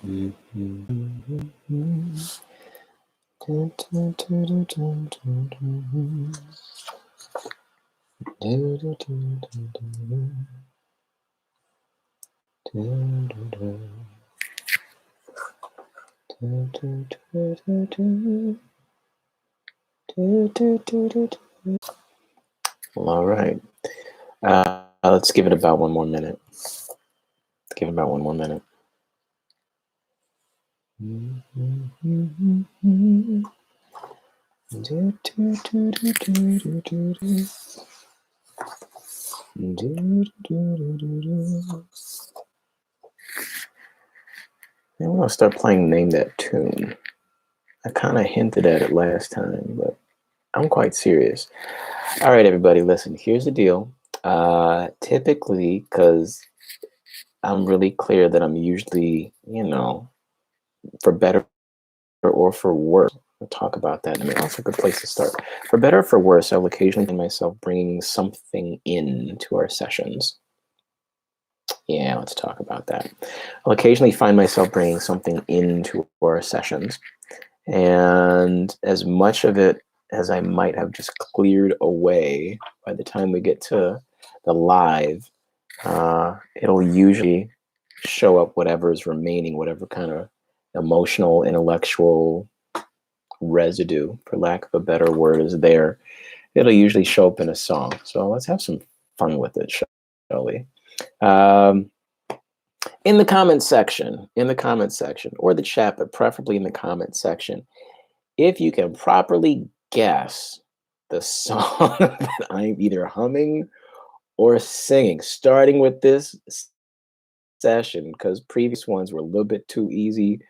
All right. Let's give it about one more minute. Give it about one more minute. I want to start playing Name That Tune. I kind of hinted at it last time, but I'm quite serious. All right, everybody, listen, here's the deal. Typically, because I'm really clear that I'm usually, for better or for worse, we'll talk about that. I mean, that's a good place to start. For better or for worse, I'll occasionally find myself bringing something into our sessions. Yeah, let's talk about that. I'll occasionally find myself bringing something into our sessions. And as much of it as I might have just cleared away by the time we get to the live, it'll usually show up whatever is remaining, whatever kind of emotional, intellectual residue, for lack of a better word, is there. It'll usually show up in a song. So let's have some fun with it, shall we? In the comment section, or the chat, but preferably in the comment section, if you can properly guess the song that I'm either humming or singing, starting with this session, because previous ones were a little bit too easy.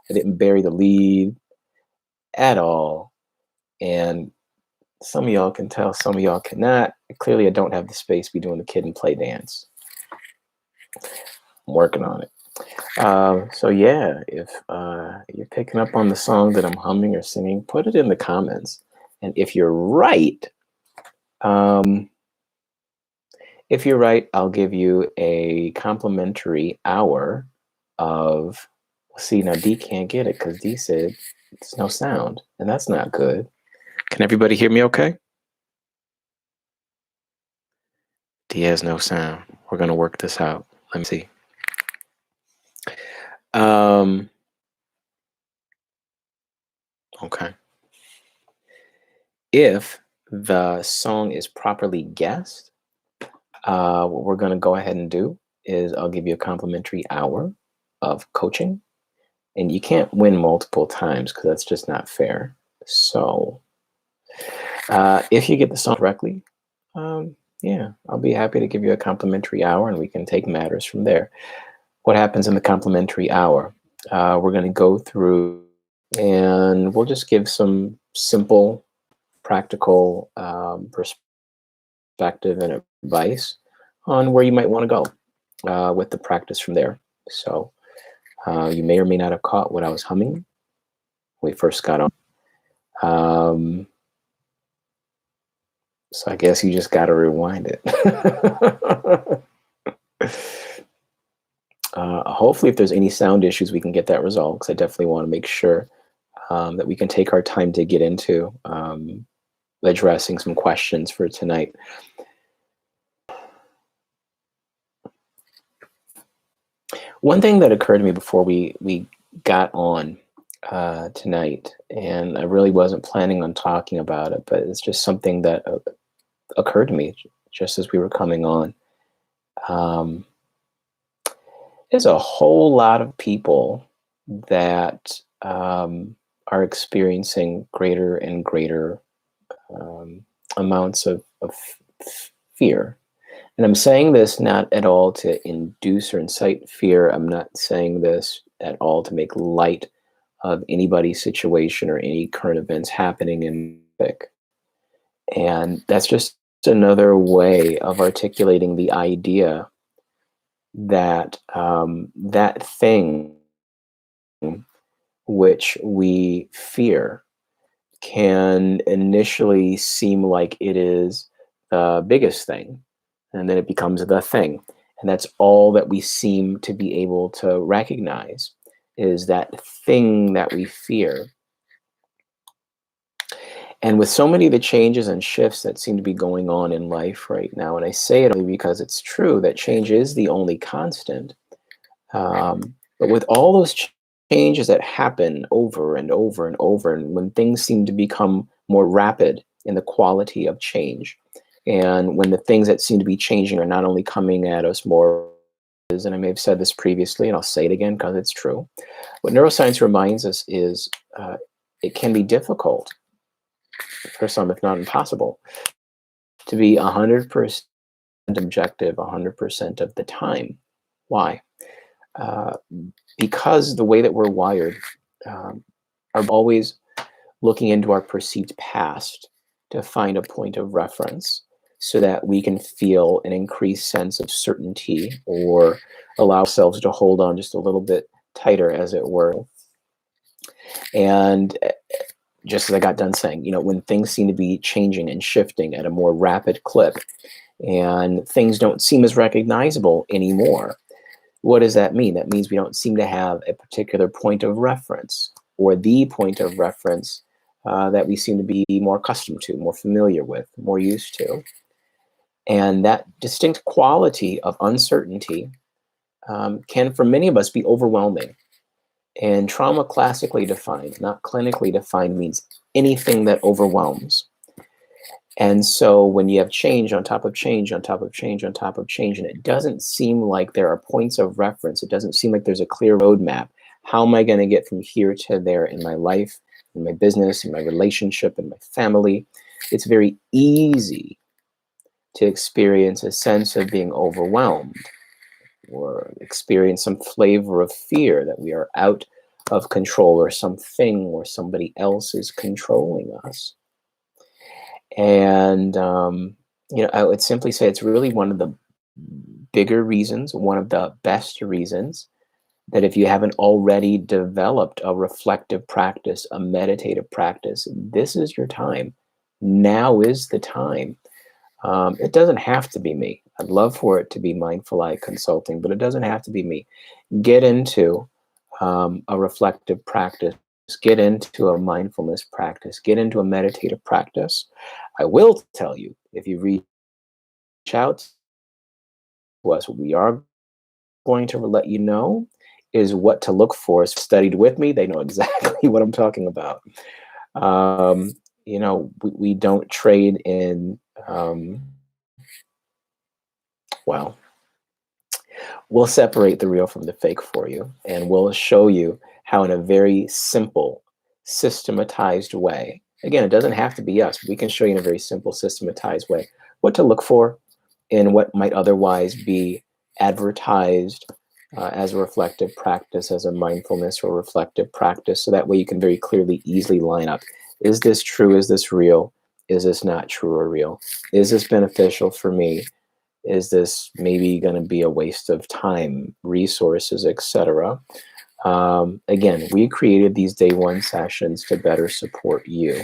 I didn't bury the lead at all. And some of y'all can tell, some of y'all cannot. Clearly, I don't have the space to be doing the kid and play dance. I'm working on it. So yeah, if you're picking up on the song that I'm humming or singing, put it in the comments. And if you're right, I'll give you a complimentary hour of. See, now D can't get it because D said there's no sound, and that's not good. Can everybody hear me okay? D has no sound. We're gonna work this out. Let me see. Okay. If the song is properly guessed, what we're going to go ahead and do is I'll give you a complimentary hour of coaching. And you can't win multiple times because that's just not fair. So if you get the song correctly, yeah, I'll be happy to give you a complimentary hour and we can take matters from there. What happens in the complimentary hour? We're going to go through and we'll just give some simple, practical perspective and advice on where you might want to go with the practice from there. So you may or may not have caught what I was humming when we first got on. So I guess you just got to rewind it. Hopefully, if there's any sound issues, we can get that resolved, because I definitely want to make sure that we can take our time to get into addressing some questions for tonight. One thing that occurred to me before we got on tonight, and I really wasn't planning on talking about it, but it's just something that occurred to me just as we were coming on. There's a whole lot of people that are experiencing greater and greater amounts of fear. And I'm saying this not at all to induce or incite fear. I'm not saying this at all to make light of anybody's situation or any current events happening in music. And that's just another way of articulating the idea that that thing which we fear can initially seem like it is the biggest thing, and then it becomes the thing. And that's all that we seem to be able to recognize is that thing that we fear. And with so many of the changes and shifts that seem to be going on in life right now, and I say it only because it's true that change is the only constant. But with all those changes that happen over and over and over, and when things seem to become more rapid in the quality of change, and when the things that seem to be changing are not only coming at us more, and I may have said this previously, and I'll say it again because it's true, what neuroscience reminds us is it can be difficult for some, if not impossible, to be 100% objective 100% of the time. Why? Because the way that we're wired, are always looking into our perceived past to find a point of reference so that we can feel an increased sense of certainty or allow ourselves to hold on just a little bit tighter, as it were. And just as I got done saying, when things seem to be changing and shifting at a more rapid clip and things don't seem as recognizable anymore, what does that mean? That means we don't seem to have a particular point of reference or the point of reference that we seem to be more accustomed to, more familiar with, more used to. And that distinct quality of uncertainty can, for many of us, be overwhelming. And trauma, classically defined, not clinically defined, means anything that overwhelms. And so when you have change on top of change on top of change on top of change, and it doesn't seem like there are points of reference, it doesn't seem like there's a clear roadmap. How am I going to get from here to there in my life, in my business, in my relationship, in my family? It's very easy to experience a sense of being overwhelmed, or experience some flavor of fear that we are out of control, or something or somebody else is controlling us. And, I would simply say it's really one of the bigger reasons, one of the best reasons, that if you haven't already developed a reflective practice, a meditative practice, this is your time. Now is the time. It doesn't have to be me. I'd love for it to be Mindful Eye Consulting, but it doesn't have to be me. Get into a reflective practice. Get into a mindfulness practice. Get into a meditative practice. I will tell you, if you reach out to us, what we are going to let you know is what to look for. Studied with me, they know exactly what I'm talking about. We don't trade in, well, we'll separate the real from the fake for you, and we'll show you how, in a very simple, systematized way, again, it doesn't have to be us, we can show you in a very simple, systematized way what to look for in what might otherwise be advertised as a reflective practice, as a mindfulness or reflective practice. So that way you can very clearly, easily line up. Is this true? Is this real? Is this not true or real? Is this beneficial for me? Is this maybe going to be a waste of time, resources, etc.? Again, we created these day one sessions to better support you.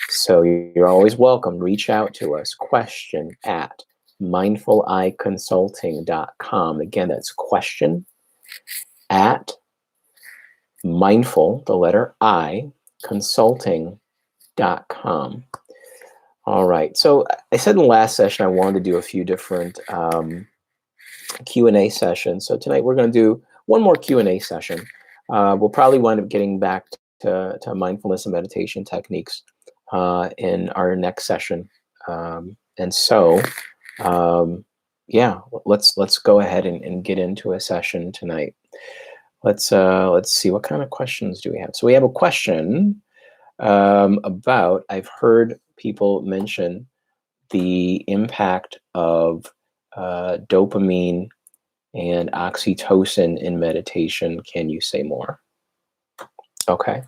So you're always welcome. Reach out to us. Question at mindfuleyeconsulting.com. Again, that's question at mindful, the letter I, consulting.com. All right. So I said in the last session I wanted to do a few different Q&A sessions. So tonight we're going to do one more Q&A session. We'll probably wind up getting back to mindfulness and meditation techniques in our next session. Yeah, let's go ahead and get into a session tonight. Let's see, what kind of questions do we have? So we have a question about, I've heard people mention the impact of dopamine and oxytocin in meditation. Can you say more? Okay.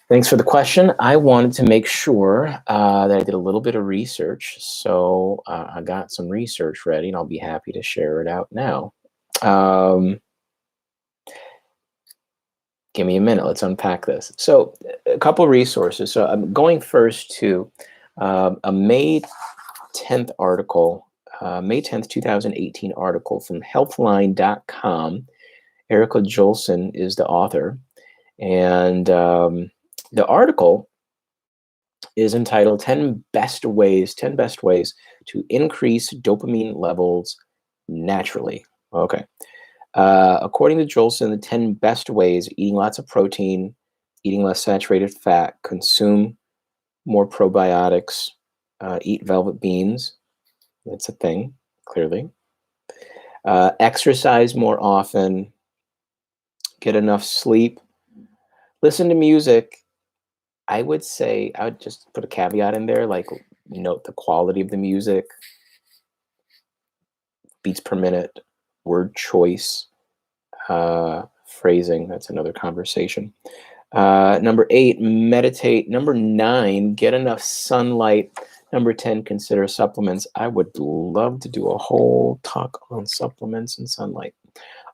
Thanks for the question. I wanted to make sure that I did a little bit of research. So I got some research ready, and I'll be happy to share it out now. Give me a minute. Let's unpack this. So a couple resources. So I'm going first to a May 10th article, May 10th, 2018 article from healthline.com. Erica Jolson is the author. And the article is entitled 10 Best Ways to Increase Dopamine Levels Naturally. Okay. According to Jolson, the 10 best ways: eating lots of protein, eating less saturated fat, consume more probiotics, eat velvet beans. That's a thing, clearly. Exercise more often, get enough sleep, listen to music. I would say, I would just put a caveat in there, like note the quality of the music, beats per minute, word choice, phrasing. That's another conversation. Number 8, meditate. Number 9, get enough sunlight. Number 10, consider supplements. I would love to do a whole talk on supplements and sunlight.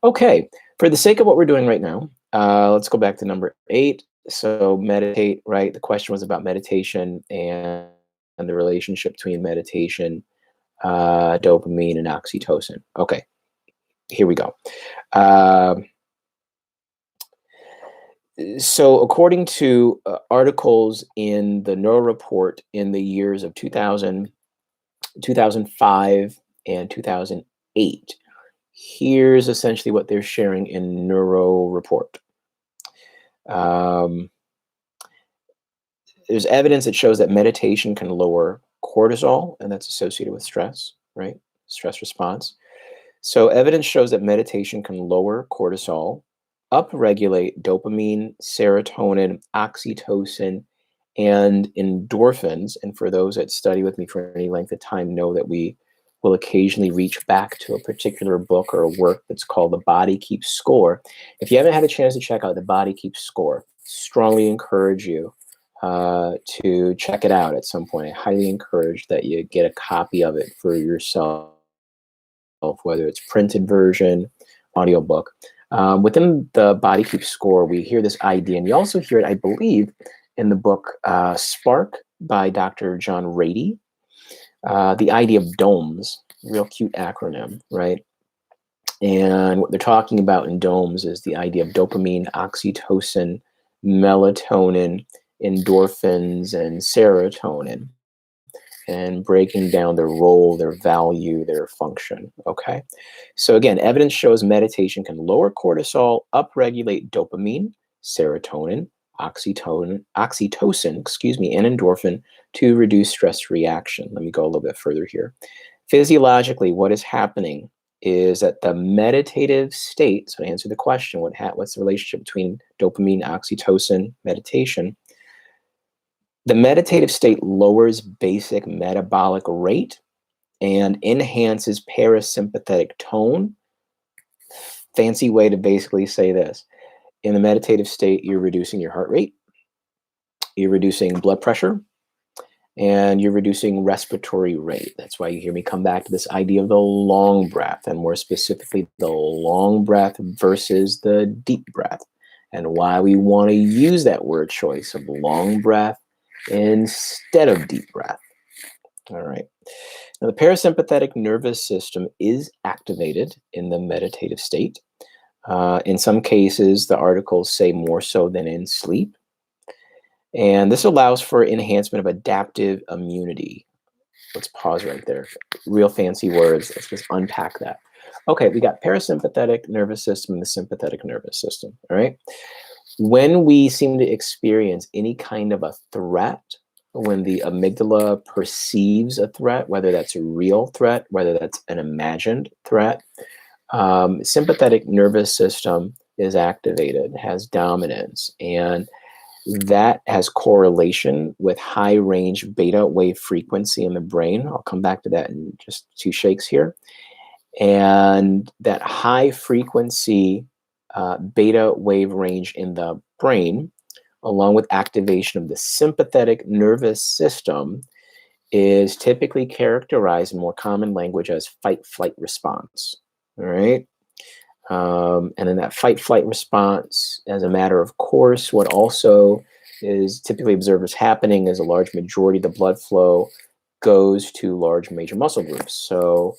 Okay, for the sake of what we're doing right now, let's go back to number 8. So meditate, right? The question was about meditation and the relationship between meditation, dopamine, and oxytocin. Okay, here we go. So according to articles in the Neuro Report in the years of 2000, 2005, and 2008, here's essentially what they're sharing in Neuro Report. There's evidence that shows that meditation can lower cortisol, and that's associated with stress, right? Stress response. So evidence shows that meditation can lower cortisol, upregulate dopamine, serotonin, oxytocin, and endorphins. And for those that study with me for any length of time know that we will occasionally reach back to a particular book or a work that's called The Body Keeps Score. If you haven't had a chance to check out The Body Keeps Score, strongly encourage you to check it out at some point. I highly encourage that you get a copy of it for yourself, whether it's printed version, audiobook. Within The Body Keeps Score, we hear this idea, and you also hear it, I believe, in the book Spark by Dr. John Ratey. The idea of DOMS, real cute acronym, right? And what they're talking about in DOMS is the idea of dopamine, oxytocin, melatonin, endorphins, and serotonin, and breaking down their role, their value, their function. Okay. So again, evidence shows meditation can lower cortisol, upregulate dopamine, serotonin, oxytocin, and endorphin to reduce stress reaction. Let me go a little bit further here. Physiologically, what is happening is that the meditative state, so to answer the question, what's the relationship between dopamine, oxytocin, meditation? The meditative state lowers basic metabolic rate and enhances parasympathetic tone. Fancy way to basically say this. In the meditative state, you're reducing your heart rate, you're reducing blood pressure, and you're reducing respiratory rate. That's why you hear me come back to this idea of the long breath, and more specifically, the long breath versus the deep breath, and why we want to use that word choice of long breath instead of deep breath. All right. Now, the parasympathetic nervous system is activated in the meditative state. In some cases, the articles say more so than in sleep. And this allows for enhancement of adaptive immunity. Let's pause right there. Real fancy words. Let's just unpack that. Okay, we got parasympathetic nervous system and the sympathetic nervous system. All right. When we seem to experience any kind of a threat, when the amygdala perceives a threat, whether that's a real threat, whether that's an imagined threat, sympathetic nervous system is activated, has dominance, and that has correlation with high range beta wave frequency in the brain. I'll come back to that in just 2 shakes here. And that high frequency beta wave range in the brain, along with activation of the sympathetic nervous system, is typically characterized in more common language as fight-flight response. All right. And in that fight-flight response, as a matter of course, what also is typically observed as happening is a large majority of the blood flow goes to large major muscle groups. So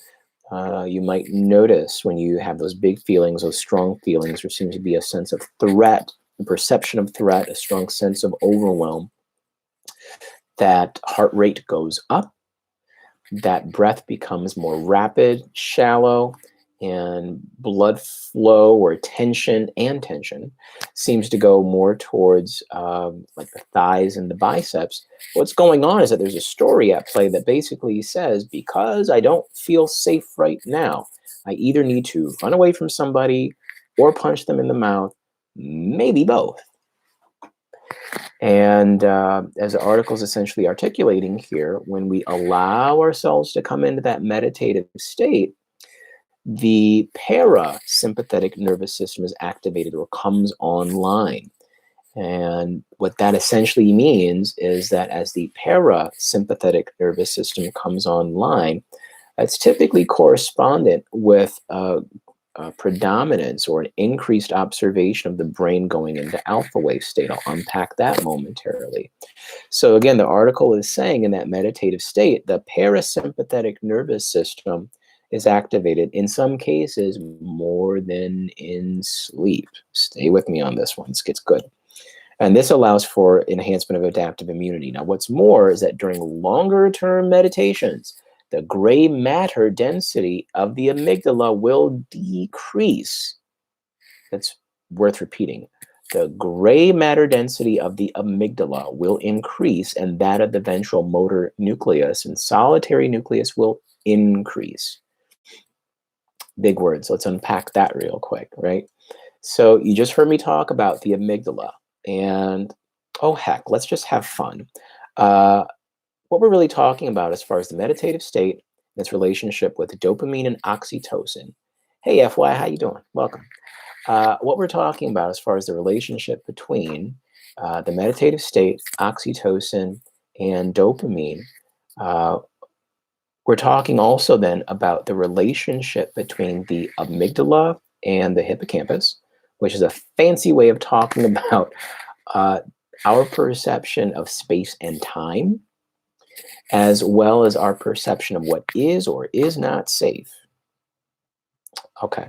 You might notice when you have those big feelings, those strong feelings, there seems to be a sense of threat, a perception of threat, a strong sense of overwhelm, that heart rate goes up, that breath becomes more rapid, shallow, and blood flow or tension seems to go more towards like the thighs and the biceps. What's going on is that there's a story at play that basically says, because I don't feel safe right now, I either need to run away from somebody or punch them in the mouth, maybe both. And as the article is essentially articulating here, when we allow ourselves to come into that meditative state, the parasympathetic nervous system is activated or comes online. And what that essentially means is that as the parasympathetic nervous system comes online, it's typically correspondent with a predominance or an increased observation of the brain going into alpha wave state. I'll unpack that momentarily. So again, the article is saying in that meditative state, the parasympathetic nervous system is activated, in some cases more than in sleep. Stay with me on this one, it gets good. And this allows for enhancement of adaptive immunity. Now, what's more is that during longer term meditations, the gray matter density of the amygdala will decrease. That's worth repeating. The gray matter density of the amygdala will increase, and that of the ventral motor nucleus and solitary nucleus will increase. Big words. Let's unpack that real quick, right? So you just heard me talk about the amygdala, and oh heck, let's just have fun. What we're really talking about as far as the meditative state, its relationship with dopamine and oxytocin. Hey, FY, how you doing? Welcome. What we're talking about as far as the relationship between the meditative state, oxytocin, and dopamine, we're talking also then about the relationship between the amygdala and the hippocampus, which is a fancy way of talking about our perception of space and time, as well as our perception of what is or is not safe. Okay.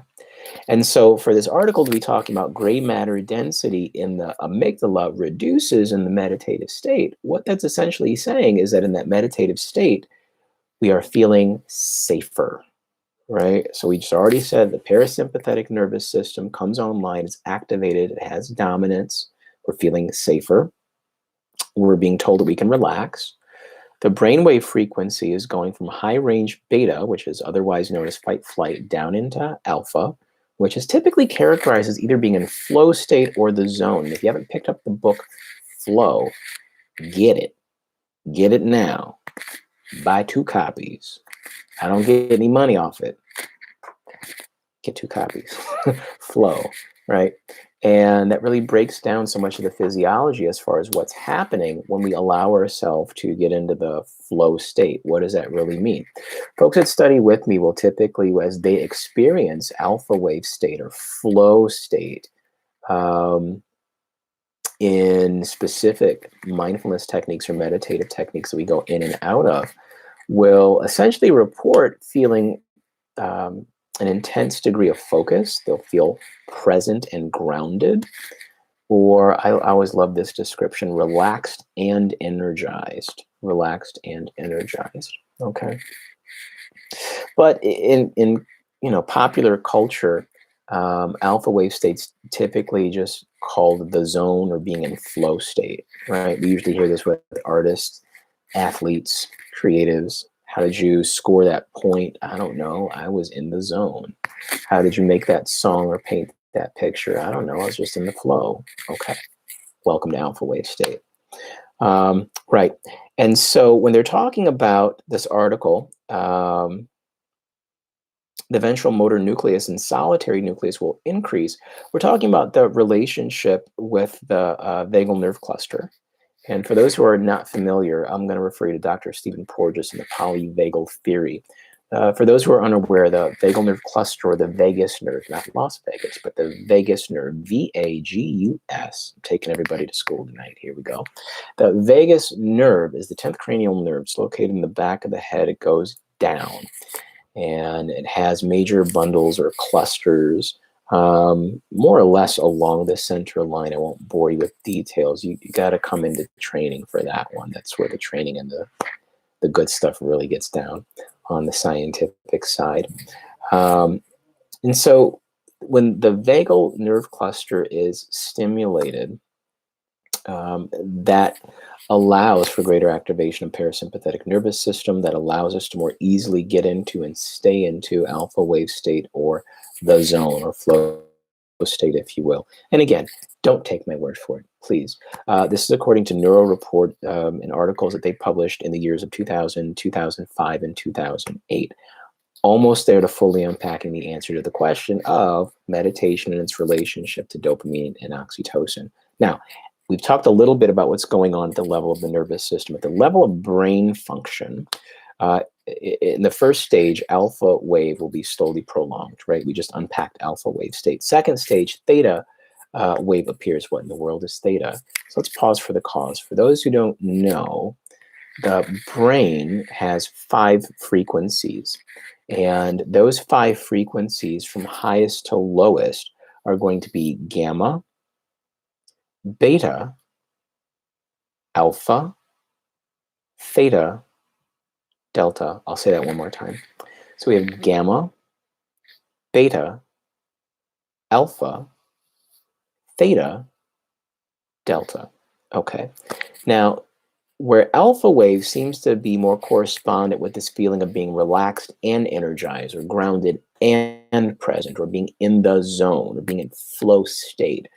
And so for this article to be talking about gray matter density in the amygdala reduces in the meditative state, what that's essentially saying is that in that meditative state, we are feeling safer, right? So we just already said the parasympathetic nervous system comes online, it's activated, it has dominance, we're feeling safer, we're being told that we can relax. The brainwave frequency is going from high range beta, which is otherwise known as fight flight, down into alpha, which is typically characterized as either being in flow state or the zone. If you haven't picked up the book Flow, get it. Get it now. Buy 2 copies. I don't get any money off it. Get 2 copies. Flow, right? And that really breaks down so much of the physiology as far as what's happening when we allow ourselves to get into the flow state. What does that really mean? Folks that study with me will typically, as they experience alpha wave state or flow state, in specific mindfulness techniques or meditative techniques that we go in and out of, will essentially report feeling an intense degree of focus. They'll feel present and grounded, or I always love this description, relaxed and energized. Relaxed and energized. Okay. But in popular culture, alpha wave states typically just called the zone or being in flow state, right? We usually hear this with artists, athletes, creatives. How did you score that point? I don't know. I was in the zone. How did you make that song or paint that picture? I don't know. I was just in the flow. Okay. Welcome to alpha wave state. Right. And so when they're talking about this article, the ventral motor nucleus and solitary nucleus will increase. We're talking about the relationship with the vagal nerve cluster. And for those who are not familiar, I'm going to refer you to Dr. Stephen Porges and the polyvagal theory. For those who are unaware, the vagal nerve cluster, or the vagus nerve, not Las Vegas, but the vagus nerve, V-A-G-U-S. I'm taking everybody to school tonight. Here we go. The vagus nerve is the 10th cranial nerve. It's located in the back of the head. It goes down. and it has major bundles or clusters, more or less along the center line. I won't bore you with details. You got to come into training for that one. That's where the training and the good stuff really gets down on the scientific side. And so when the vagal nerve cluster is stimulated, that allows for greater activation of parasympathetic nervous system, that allows us to more easily get into and stay into alpha wave state, or the zone or flow state, if you will. And again, don't take my word for it, please. This is according to Neuro Report in articles that they published in the years of 2000, 2005, and 2008. Almost there to fully unpacking the answer to the question of meditation and its relationship to dopamine and oxytocin. Now, we've talked a little bit about what's going on at the level of the nervous system. At the level of brain function, in the first stage, alpha wave will be slowly prolonged, right? We just unpacked alpha wave state. Second stage, theta wave appears. What in the world is theta? So let's pause for the cause. For those who don't know, the brain has 5 frequencies. And those 5 frequencies from highest to lowest are going to be gamma, beta, alpha, theta, delta. I'll say that one more time. So we have gamma, beta, alpha, theta, delta. Okay. Now, where alpha wave seems to be more correspondent with this feeling of being relaxed and energized, or grounded and present, or being in the zone, or being in flow state,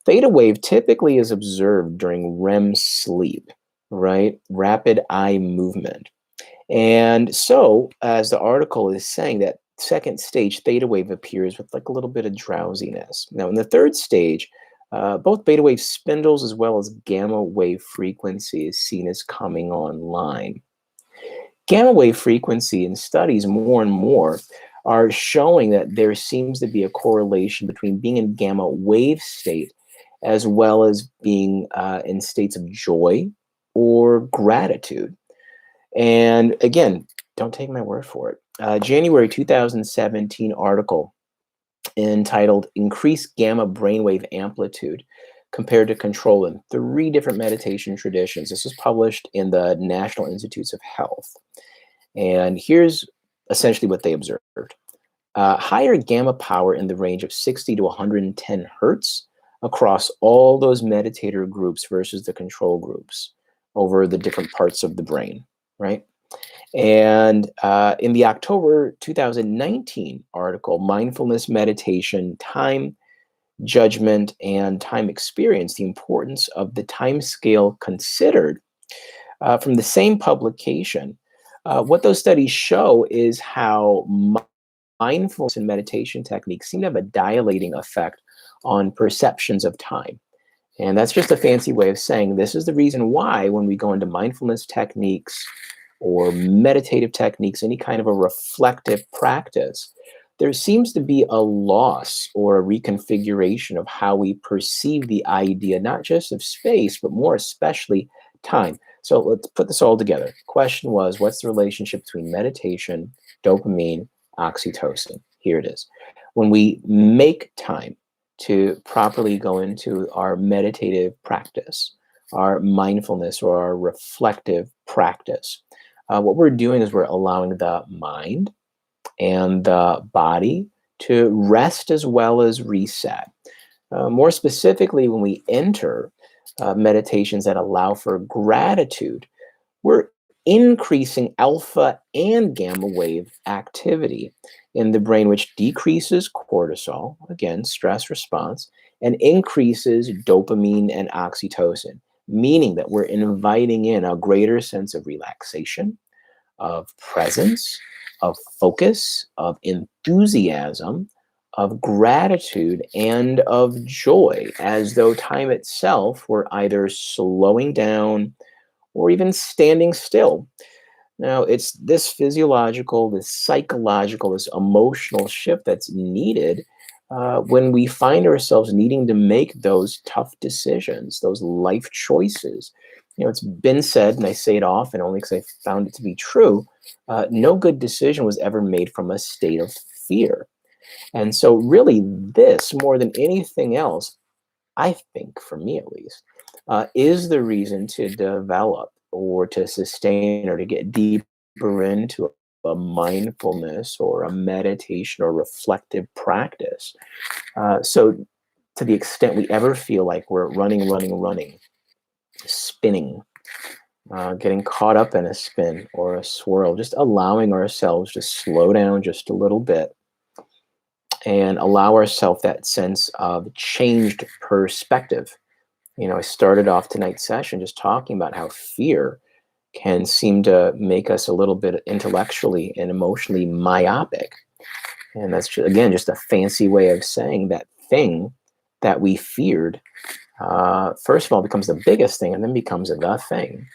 theta wave typically is observed during REM sleep, right? Rapid eye movement. And so, as the article is saying, that second stage theta wave appears with like a little bit of drowsiness. Now, in the third stage, both beta wave spindles as well as gamma wave frequency is seen as coming online. Gamma wave frequency in studies more and more are showing that there seems to be a correlation between being in gamma wave state as well as being in states of joy or gratitude. And again, don't take my word for it. January 2017 article entitled Increased Gamma Brainwave Amplitude Compared to Control in 3 Different Meditation Traditions. This was published in the National Institutes of Health. And here's essentially what they observed. Higher gamma power in the range of 60 to 110 hertz across all those meditator groups versus the control groups over the different parts of the brain, right? And in the October 2019 article, Mindfulness Meditation, Time, Judgment, and Time Experience, the Importance of the Time Scale Considered, from the same publication, what those studies show is how mindfulness and meditation techniques seem to have a dilating effect on perceptions of time. And that's just a fancy way of saying this is the reason why when we go into mindfulness techniques or meditative techniques, any kind of a reflective practice, there seems to be a loss or a reconfiguration of how we perceive the idea, not just of space, but more especially time. So let's put this all together. The question was, what's the relationship between meditation, dopamine, oxytocin? Here it is. When we make time to properly go into our meditative practice, our mindfulness or our reflective practice, what we're doing is we're allowing the mind and the body to rest as well as reset. More specifically, when we enter meditations that allow for gratitude, we're increasing alpha and gamma wave activity in the brain, which decreases cortisol, again, stress response, and increases dopamine and oxytocin, meaning that we're inviting in a greater sense of relaxation, of presence, of focus, of enthusiasm, of gratitude, and of joy, as though time itself were either slowing down or even standing still. Now, it's this physiological, this psychological, this emotional shift that's needed when we find ourselves needing to make those tough decisions, those life choices. It's been said, and I say it often only because I found it to be true. No good decision was ever made from a state of fear. And so, really, this more than anything else, I think, for me at least, is the reason to develop or to sustain or to get deeper into a mindfulness or a meditation or reflective practice. So, to the extent we ever feel like we're running, spinning, getting caught up in a spin or a swirl, just allowing ourselves to slow down just a little bit and allow ourselves that sense of changed perspective. I started off tonight's session just talking about how fear can seem to make us a little bit intellectually and emotionally myopic. And that's just, again, just a fancy way of saying that thing that we feared, first of all, becomes the biggest thing and then becomes the thing.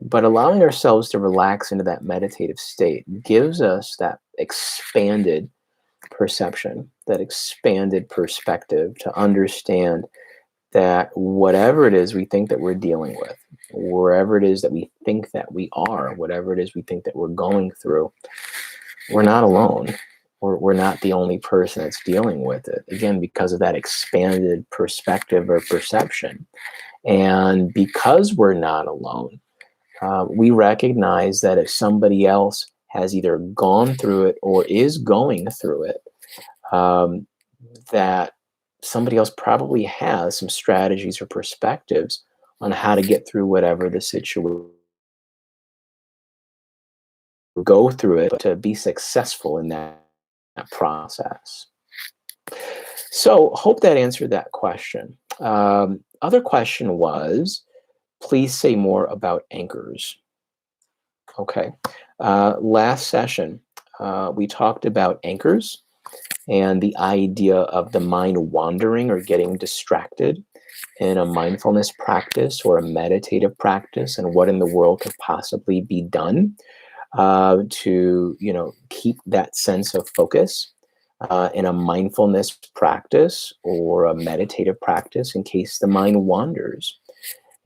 But allowing ourselves to relax into that meditative state gives us that expanded perception, that expanded perspective to understand that whatever it is we think that we're dealing with, wherever it is that we think that we are, whatever it is we think that we're going through, we're not alone. We're not the only person that's dealing with it. Again, because of that expanded perspective or perception. And because we're not alone, we recognize that if somebody else has either gone through it or is going through it, that somebody else probably has some strategies or perspectives on how to get through whatever the situation, go through it to be successful in that process. So hope that answered that question. Other question was, please say more about anchors. Okay. Last session, we talked about anchors and the idea of the mind wandering or getting distracted in a mindfulness practice or a meditative practice, and what in the world could possibly be done to keep that sense of focus in a mindfulness practice or a meditative practice in case the mind wanders.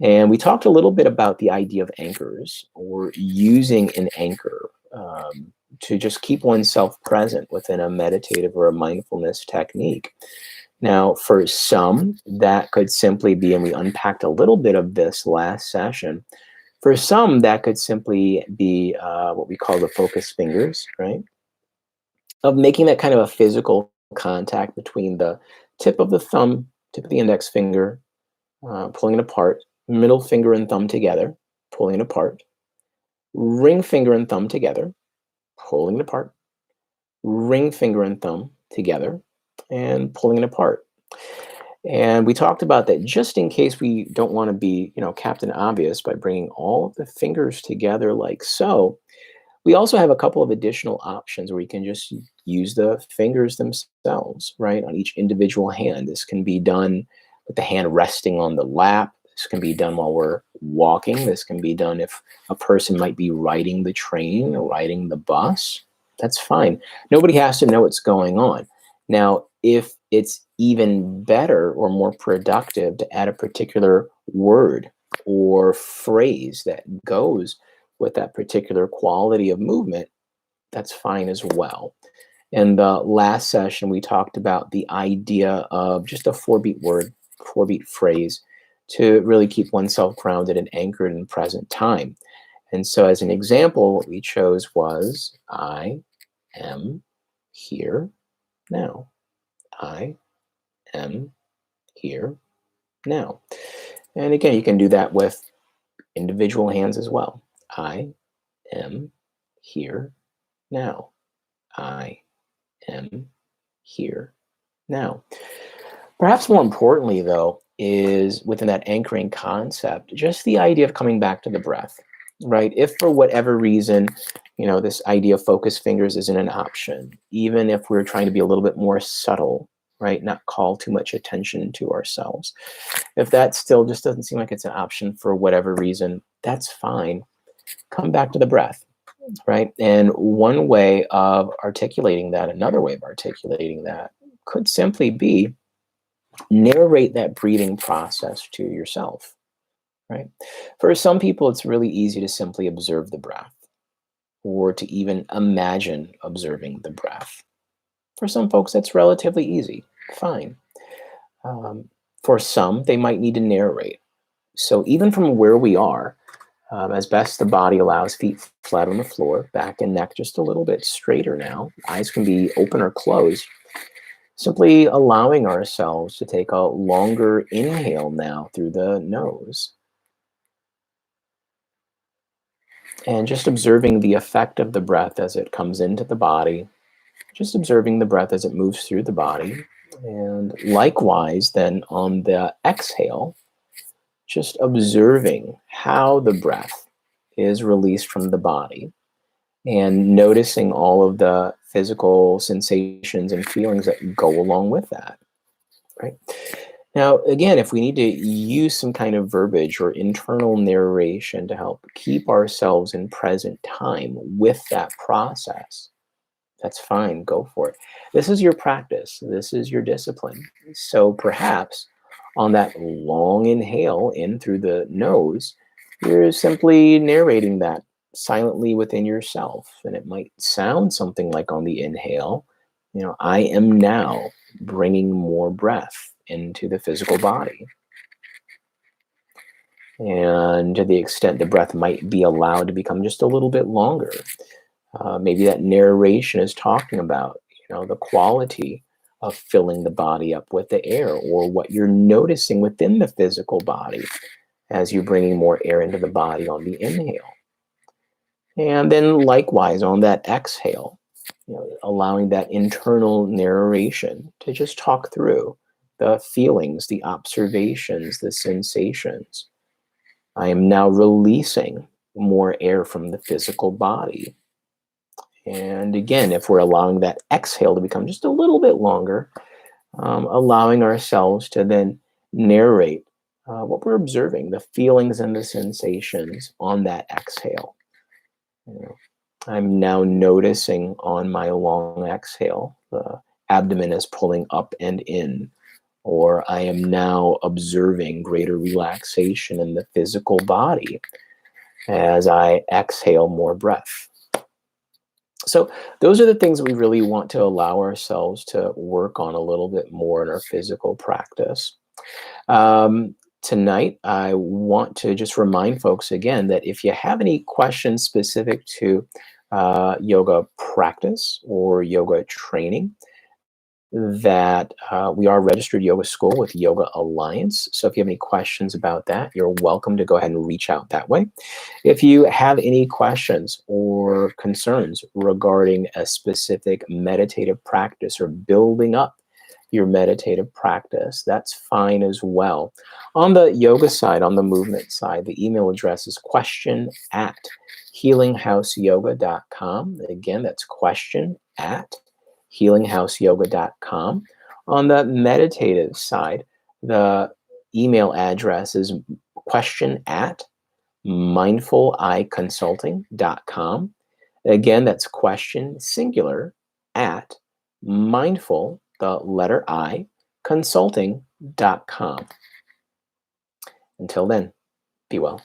And we talked a little bit about the idea of anchors or using an anchor to just keep oneself present within a meditative or a mindfulness technique. Now, for some, that could simply be, and we unpacked a little bit of this last session, for some, that could simply be what we call the focus fingers, right? Of making that kind of a physical contact between the tip of the thumb, tip of the index finger, pulling it apart, middle finger and thumb together, pulling it apart, ring finger and thumb together, pulling it apart, ring finger and thumb together, and pulling it apart. And we talked about that just in case we don't want to be, Captain Obvious by bringing all of the fingers together like so. We also have a couple of additional options where you can just use the fingers themselves, right, on each individual hand. This can be done with the hand resting on the lap. This can be done while we're walking. This can be done if a person might be riding the train or riding the bus. That's fine. Nobody has to know what's going on. Now, if it's even better or more productive to add a particular word or phrase that goes with that particular quality of movement, that's fine as well. In the last session, we talked about the idea of just a 4-beat word, 4-beat phrase to really keep oneself grounded and anchored in present time. And so as an example, what we chose was, I am here now. I am here now. And again, you can do that with individual hands as well. I am here now. I am here now. Perhaps more importantly, though, is within that anchoring concept, just the idea of coming back to the breath, right? If for whatever reason, this idea of focus fingers isn't an option, even if we're trying to be a little bit more subtle, right? Not call too much attention to ourselves. If that still just doesn't seem like it's an option for whatever reason, that's fine. Come back to the breath, right? And one way of articulating that, another way of articulating that could simply be narrate that breathing process to yourself. right? For some people, it's really easy to simply observe the breath or to even imagine observing the breath. For some folks, that's relatively easy. Fine. Um, for some, they might need to narrate. So even from where we are, as best the body allows, feet flat on the floor, back and neck just a little bit straighter now. Eyes can be open or closed. Simply allowing ourselves to take a longer inhale now through the nose. And just observing the effect of the breath as it comes into the body. Just observing the breath as it moves through the body. And likewise, then on the exhale, just observing how the breath is released from the body and noticing all of the physical sensations and feelings that go along with that, right? Now, again, if we need to use some kind of verbiage or internal narration to help keep ourselves in present time with that process, that's fine, go for it. This is your practice, this is your discipline. So perhaps on that long inhale in through the nose, you're simply narrating that silently within yourself. And it might sound something like on the inhale, I am now bringing more breath into the physical body. And to the extent the breath might be allowed to become just a little bit longer, maybe that narration is talking about, the quality of filling the body up with the air, or what you're noticing within the physical body as you're bringing more air into the body on the inhale. And then likewise on that exhale, allowing that internal narration to just talk through the feelings, the observations, the sensations. I am now releasing more air from the physical body. And again, if we're allowing that exhale to become just a little bit longer, allowing ourselves to then narrate what we're observing, the feelings and the sensations on that exhale. I'm now noticing on my long exhale, the abdomen is pulling up and in, or I am now observing greater relaxation in the physical body as I exhale more breath. So those are the things we really want to allow ourselves to work on a little bit more in our physical practice. Tonight, I want to just remind folks again that if you have any questions specific to yoga practice or yoga training, that we are a registered yoga school with Yoga Alliance. So if you have any questions about that, you're welcome to go ahead and reach out that way. If you have any questions or concerns regarding a specific meditative practice or building up your meditative practice, that's fine as well. On the yoga side, on the movement side, the email address is question@healinghouseyoga.com. Again, that's question@healinghouseyoga.com. On the meditative side, the email address is question@mindfuliconsulting.com. Again, that's question singular at mindful, the letter I, consulting.com. Until then, be well.